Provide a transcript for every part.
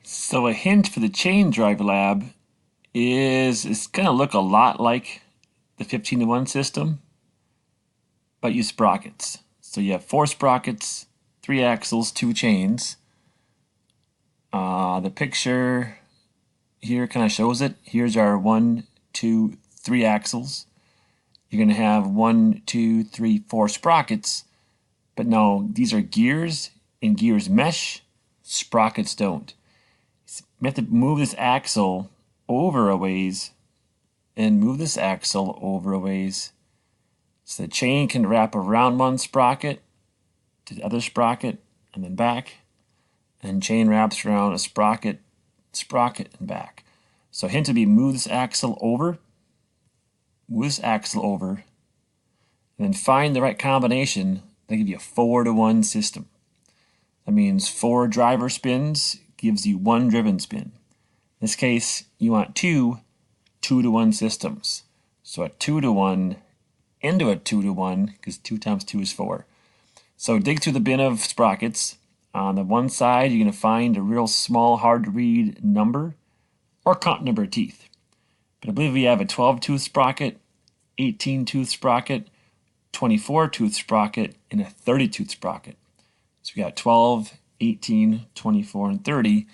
So a hint for the chain drive lab is it's going to look a lot like the 15 to 1 system, but use sprockets. So you have 4 sprockets, 3 axles, 2 chains. The picture here kind of shows it. Here's our 1, 2, 3 axles. You're going to have 1, 2, 3, 4 sprockets, but no, these are gears, and gears mesh, sprockets don't. We have to move this axle over a ways and move this axle over a ways so the chain can wrap around one sprocket to the other sprocket and then back, and chain wraps around a sprocket and back. So hint would be move this axle over, and then find the right combination. They give you a 4 to 1 system. That means 4 driver spins gives you 1 driven spin. In this case, you want 2 2 to 1 systems. So a 2 to 1 into a 2 to 1, because 2 times 2 is 4. So dig through the bin of sprockets. On the one side, you're going to find a real small, hard to read number or count number of teeth. But I believe we have a 12-tooth sprocket, 18-tooth sprocket, 24-tooth sprocket, and a 30-tooth sprocket. So we got 12, 18, 24, and 30.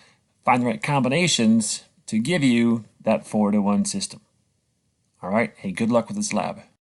Find the right combinations to give you that 4 to 1 system. All right, hey, good luck with this lab.